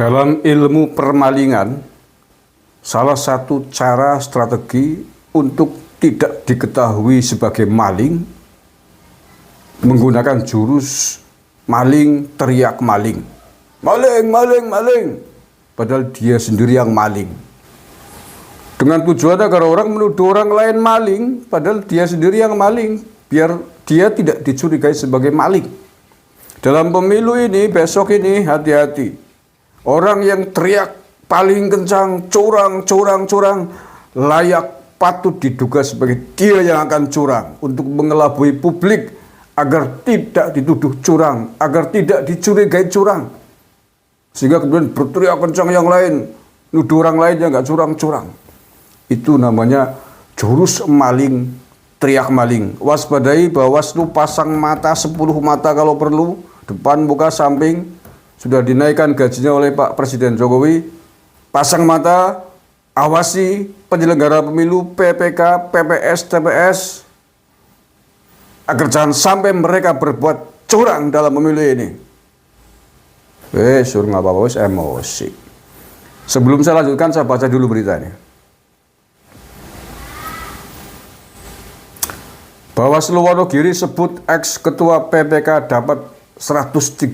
Dalam ilmu permalingan, salah satu cara strategi untuk tidak diketahui sebagai maling menggunakan jurus maling teriak maling. Maling, maling, maling. Padahal dia sendiri yang maling. Dengan tujuan agar orang menuduh orang lain maling, padahal dia sendiri yang maling, biar dia tidak dicurigai sebagai maling. Dalam pemilu ini, besok ini, hati-hati. Orang yang teriak paling kencang, curang, curang, curang, layak patut diduga sebagai dia yang akan curang untuk mengelabui publik agar tidak dituduh curang, agar tidak dicurigai curang. Sehingga kemudian berteriak kencang yang lain, nuduh orang lain yang nggak curang-curang. Itu namanya jurus maling, teriak maling. Waspadai, Bawaslu pasang mata 10 mata kalau perlu, depan, muka, samping. Sudah dinaikkan gajinya oleh Pak Presiden Jokowi. Pasang mata, awasi penyelenggara pemilu, PPK, PPS, TPS, agar jangan sampai mereka berbuat curang dalam pemilu ini. Suruh nggak apa-apa, emosi. Sebelum saya lanjutkan, saya baca dulu beritanya. Bawaslu Wonogiri sebut ex-ketua PPK dapat 136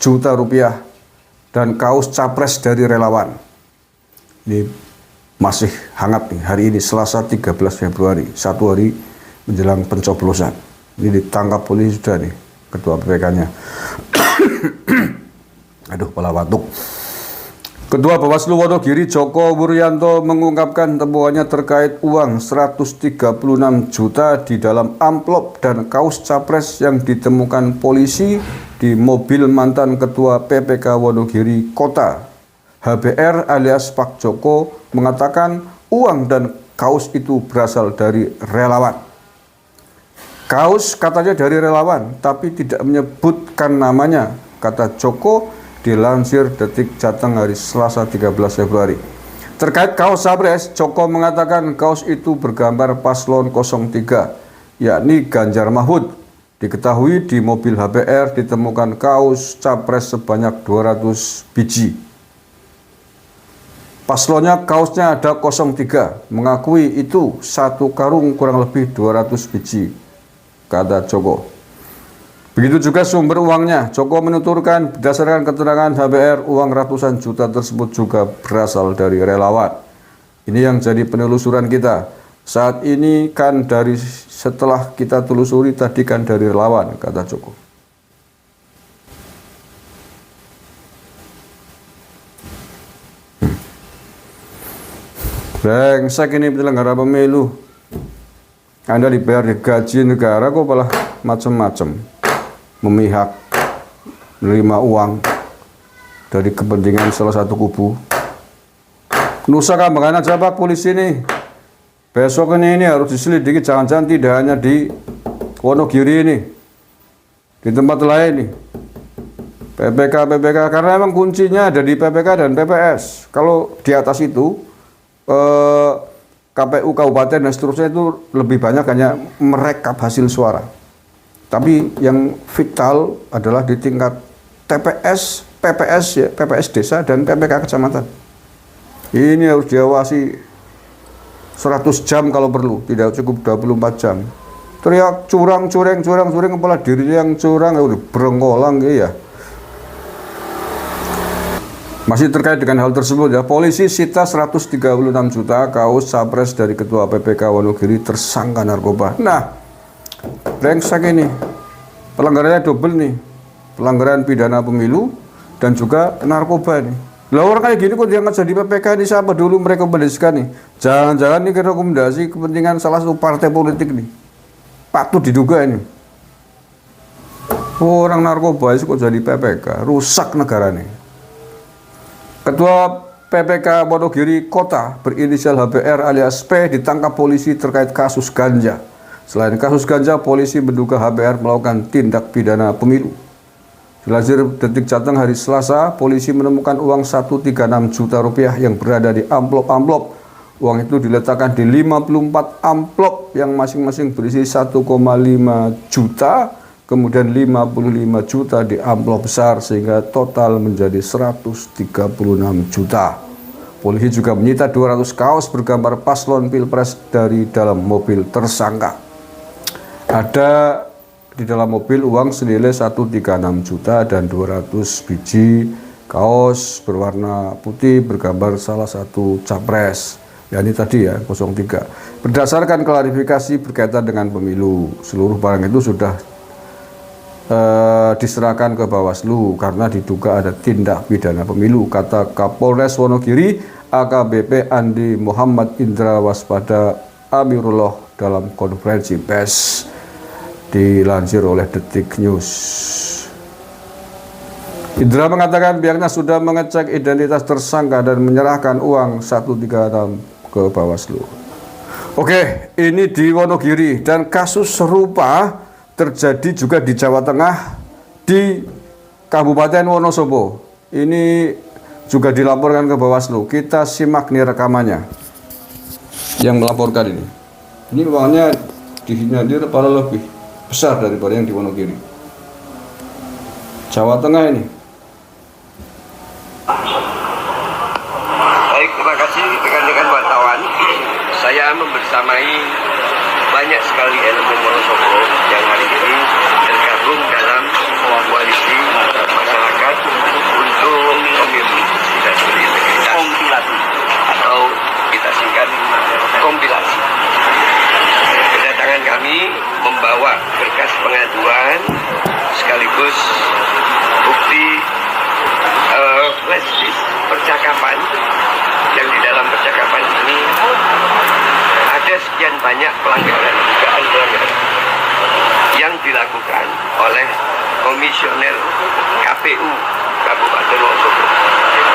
juta rupiah dan kaos capres dari relawan. Ini masih hangat nih, hari ini Selasa 13 Februari, 1 hari menjelang pencoblosan. Ini ditangkap polisi sudah nih, ketua PPK-nya. Aduh, kepala batuk. Ketua Bawaslu Wonogiri Joko Wuryanto mengungkapkan temuannya terkait uang 136 juta di dalam amplop dan kaos capres yang ditemukan polisi di mobil mantan Ketua PPK Wonogiri Kota. HBR alias Pak Joko mengatakan uang dan kaos itu berasal dari relawan. Kaos katanya dari relawan, tapi tidak menyebutkan namanya, kata Joko dilansir Detik Jateng hari Selasa 13 Februari. Terkait kaos capres, Joko mengatakan kaos itu bergambar paslon 03, yakni Ganjar Mahfud. Diketahui di mobil HBR ditemukan kaos capres sebanyak 200 biji. Paslonnya kaosnya ada 03, mengakui itu satu karung kurang lebih 200 biji, kata Joko. Begitu juga sumber uangnya. Joko menuturkan berdasarkan keterangan HBR, uang ratusan juta tersebut juga berasal dari relawan. Ini yang jadi penelusuran kita. Saat ini kan dari setelah kita telusuri tadi kan dari relawan, kata Joko. Brengsek ini penyelenggara pemilu. Anda dibayar gaji negara kok malah macam-macam. Memihak, menerima uang dari kepentingan salah satu kubu. Nusa Kambangan aja Pak polisi ini. Besok ini harus diselidiki, jangan-jangan tidak hanya di Wonogiri ini, di tempat lain nih. PPK, karena memang kuncinya ada di PPK dan PPS. Kalau di atas itu KPU Kabupaten dan seterusnya itu lebih banyak hanya merekap hasil suara. Tapi yang vital adalah di tingkat TPS, PPS ya, PPS desa dan PPK kecamatan. Ini harus diawasi 100 jam kalau perlu, tidak cukup 24 jam. Teriak curang, kepala dirinya yang curang, ya udah berenggolang ya. Masih terkait dengan hal tersebut ya, polisi sita 136 juta kaos capres dari Ketua PPK Wonogiri tersangka narkoba. Nah, brengsek ini, pelanggarannya double nih, pelanggaran pidana pemilu dan juga narkoba nih. Lah orang kayak gini kok diangkat jadi PPK ini siapa dulu mereka rekomendasikan nih? Jangan-jangan ini rekomendasi kepentingan salah satu partai politik nih. Patut diduga ini. Orang narkoba itu kok jadi PPK, rusak negara nih. Ketua PPK Wonogiri Kota berinisial HBR alias P ditangkap polisi terkait kasus ganja. Selain kasus ganja, polisi menduga HBR melakukan tindak pidana pemilu. Dilansir Detik Jateng hari Selasa, polisi menemukan uang 136 juta rupiah yang berada di amplop-amplop. Uang itu diletakkan di 54 amplop yang masing-masing berisi 1,5 juta, kemudian 55 juta di amplop besar, sehingga total menjadi 136 juta. Polisi juga menyita 200 kaos bergambar paslon pilpres dari dalam mobil tersangka. Ada di dalam mobil uang senilai 136 juta dan 200 biji kaos berwarna putih bergambar salah satu capres, yakni tadi ya 03. Berdasarkan klarifikasi berkaitan dengan pemilu, seluruh barang itu sudah diserahkan ke Bawaslu karena diduga ada tindak pidana pemilu, kata Kapolres Wonogiri AKBP Andi Muhammad Indra Waspada Amirullah dalam konferensi pers, dilansir oleh Detik News. Indra mengatakan pihaknya sudah mengecek identitas tersangka dan menyerahkan uang 136 ke Bawaslu. Oke, ini di Wonogiri, dan kasus serupa terjadi juga di Jawa Tengah, di Kabupaten Wonosobo. Ini juga dilaporkan ke Bawaslu. Kita simak nih rekamannya yang melaporkan ini. Ini uangnya disinyalir para lebih besar daripada yang di Wonogiri. Jawa Tengah ini. Baik, terima kasih rekan-rekan wartawan. Saya membersamai banyak sekali elemen Wonosobo yang hari ini tergabung dalam koalisi masyarakat untuk pemilu dan berintegritas, atau kita singkat kompilasi. Kedatangan kami membawa berkas pengaduan sekaligus bukti flash disk percakapan yang di dalam percakapan ini ada sekian banyak pelanggaran, dugaan pelanggaran yang dilakukan oleh Komisioner KPU Kabupaten Wonosobo,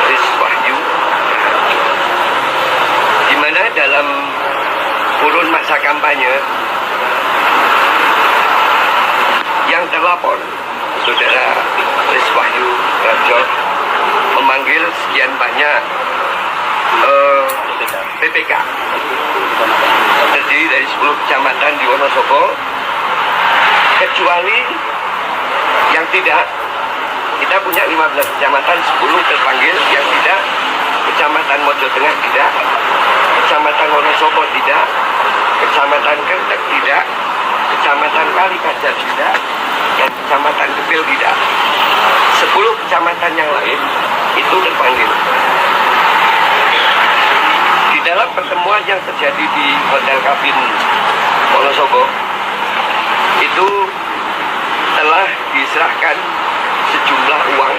Riswahyu, di mana dalam kurun masa kampanye yang terlapor Saudara Riswahyu Rajo memanggil sekian banyak PPK terdiri dari 10 kecamatan di Wonosobo, kecuali yang tidak. Kita punya 15 kecamatan, 10 terpanggil, yang tidak Kecamatan Mojo Tengah tidak, Kecamatan Wonosobo tidak, Kecamatan Kertek tidak, Kecamatan Kalikajar tidak, dan Kecamatan Kepil tidak. 10 kecamatan yang lain itu terpanggil. Di dalam pertemuan yang terjadi di Hotel Kabin Wonosobo itu telah diserahkan sejumlah uang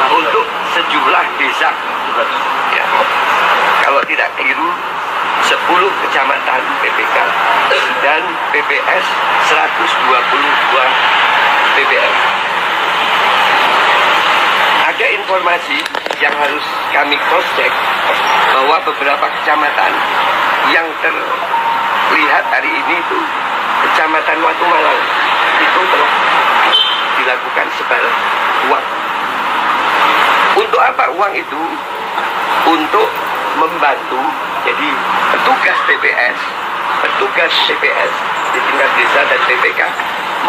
untuk sejumlah desa, ya, kalau tidak keliru 10 kecamatan PPK dan PPS 122 PPL. Ada informasi yang harus kami cross check bahwa beberapa kecamatan yang terlihat hari ini itu Kecamatan Watu Malang itu telah dilakukan sebar uang. Untuk apa uang itu? Untuk membantu, jadi petugas TPS di tingkat desa dan PPK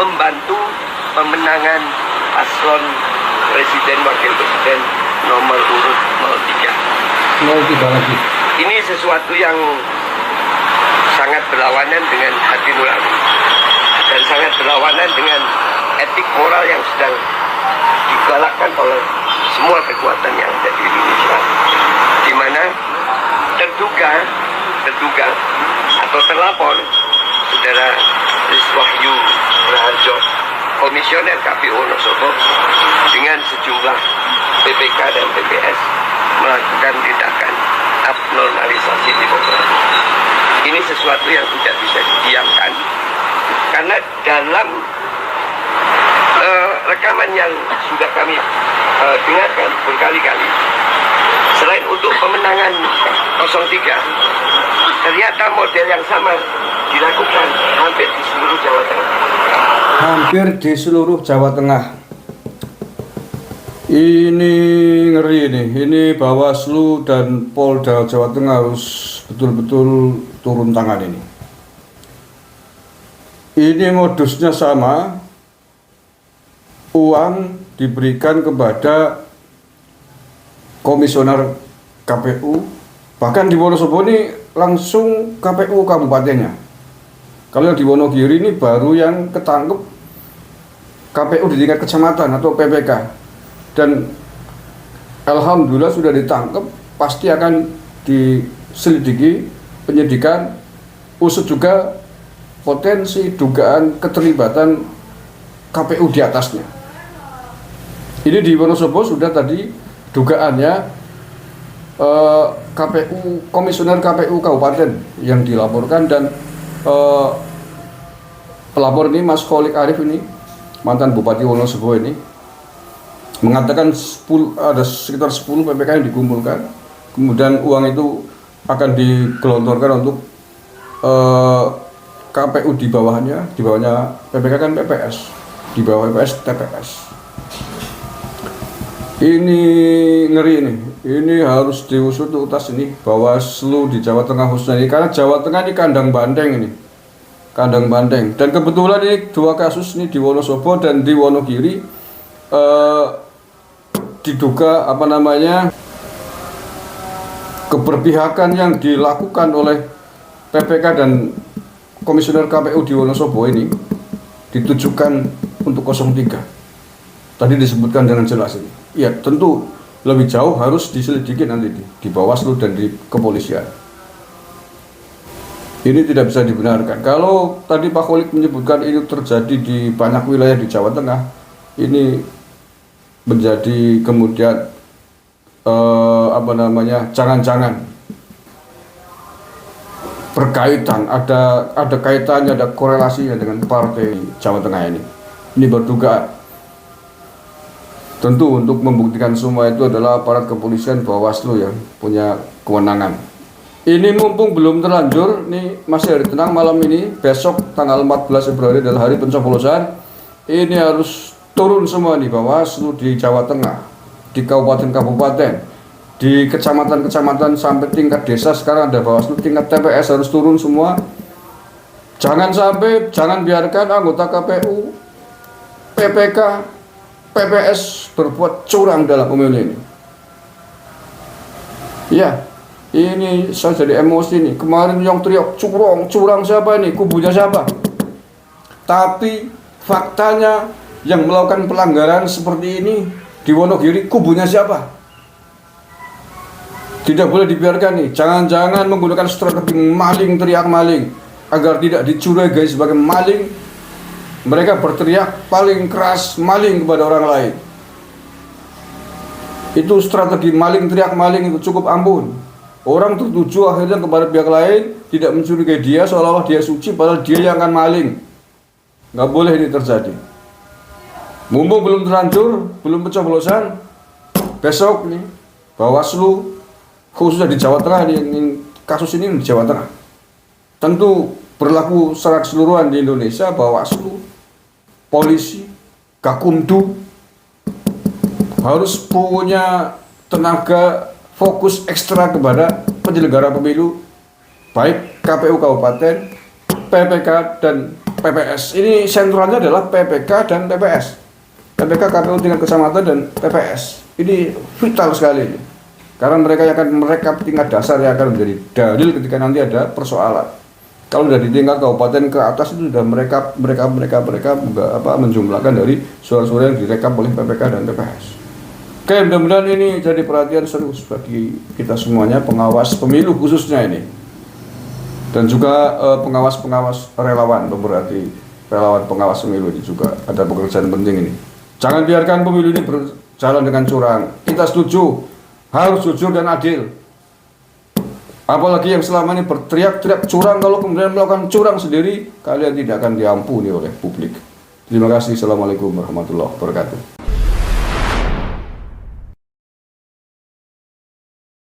membantu pemenangan paslon presiden wakil presiden nomor urut 03 lagi. Ini sesuatu yang sangat berlawanan dengan hati nurani dan sangat berlawanan dengan etik moral yang sedang digalakkan oleh semua kekuatan yang ada di Indonesia, di mana terduga atau terlapor Saudara Riswahyu Raharjo, Komisioner KPU Wonosobo, dengan sejumlah PPK dan PPS melakukan tindakan abnormalisasi demokrasi. Ini sesuatu yang tidak bisa didiamkan, karena dalam rekaman yang sudah kami dengarkan berkali-kali, selain untuk pemenangan 03, ternyata model yang sama dilakukan hampir di seluruh Jawa Tengah. Hampir di seluruh Jawa Tengah. Ini ngeri nih. Ini Bawaslu dan Polda Jawa Tengah harus betul-betul turun tangan ini. Ini modusnya sama, uang diberikan kepada komisioner KPU, bahkan di Wonosobo ini langsung KPU kabupatennya. Kalau di Wonogiri ini baru yang ketangkep KPU di tingkat kecamatan atau PPK, dan alhamdulillah sudah ditangkap, pasti akan diselidiki penyidikan, usut juga potensi dugaan keterlibatan KPU di atasnya. Ini di Wonosobo sudah tadi dugaannya KPU, komisioner KPU kabupaten yang dilaporkan, dan pelapor ini Mas Kholik Arif ini, mantan Bupati Wonosobo ini, mengatakan ada sekitar 10 PPK yang dikumpulkan, kemudian uang itu akan digelontorkan untuk KPU di bawahnya PPK kan PPS, di bawah PPS TPS. Ini ngeri ini harus diusut tuntas ini Bawaslu di Jawa Tengah khususnya ini, karena Jawa Tengah ini kandang banteng dan kebetulan ini 2 kasus ini di Wonosobo dan di Wonogiri diduga keberpihakan yang dilakukan oleh PPK dan komisioner KPU di Wonosobo ini ditujukan untuk 03. Tadi disebutkan dengan jelas ini. Ya tentu lebih jauh harus diselidiki nanti di Bawaslu dan di kepolisian. Ini tidak bisa dibenarkan. Kalau tadi Pak Kholik menyebutkan ini terjadi di banyak wilayah di Jawa Tengah, ini menjadi kemudian jangan-jangan berkaitan, ada kaitannya, ada korelasinya dengan partai Jawa Tengah ini. Ini berdugaan. Tentu untuk membuktikan semua itu adalah aparat kepolisian, Bawaslu yang punya kewenangan. Ini mumpung belum terlanjur, nih masih hari tenang malam ini, besok tanggal 14 Februari adalah hari pencoblosan. Ini harus turun semua nih Bawaslu di Jawa Tengah, di kabupaten-kabupaten, di kecamatan-kecamatan sampai tingkat desa. Sekarang ada Bawaslu tingkat TPS, harus turun semua. Jangan biarkan anggota KPU, PPK, PPS berbuat curang dalam pemilu ini. Ya, ini saya jadi emosi nih. Kemarin yang teriak curang siapa ini? Kubunya siapa? Tapi faktanya yang melakukan pelanggaran seperti ini di Wonogiri, kubunya siapa? Tidak boleh dibiarkan nih. Jangan-jangan menggunakan strategi maling, teriak maling, agar tidak dicurigai sebagai maling. Mereka berteriak paling keras maling kepada orang lain. Itu strategi maling, teriak maling itu cukup ampun. Orang tertuju akhirnya kepada pihak lain, tidak mencurigai dia seolah-olah dia suci, padahal dia yang akan maling. Nggak boleh ini terjadi. Mumpung belum terlanjur, belum pencoblosan, besok nih Bawaslu khususnya di Jawa Tengah kasus ini di Jawa Tengah. Tentu berlaku secara keseluruhan di Indonesia. Bawaslu, polisi, Gakumdu harus punya tenaga fokus ekstra kepada penyelenggara pemilu, baik KPU kabupaten, PPK dan PPS. Ini sentralnya adalah PPK dan PPS. PPK, KPU tingkat kecamatan dan PPS. Ini vital sekali ini. Karena mereka yang akan merekap tingkat dasar yang akan menjadi dalil ketika nanti ada persoalan. Kalau sudah di tingkat kabupaten ke atas itu sudah mereka menjumlahkan dari suara-suara yang direkap oleh PPK dan TPS. Oke, mudah-mudahan ini jadi perhatian serius bagi kita semuanya, pengawas pemilu khususnya ini, dan juga pengawas-pengawas relawan, berarti relawan pengawas pemilu ini juga ada pekerjaan penting ini. Jangan biarkan pemilu ini berjalan dengan curang. Kita setuju harus jujur dan adil. Apalagi yang selama ini berteriak-teriak curang, kalau kemudian melakukan curang sendiri, kalian tidak akan diampuni oleh publik. Terima kasih. Assalamualaikum warahmatullahi wabarakatuh.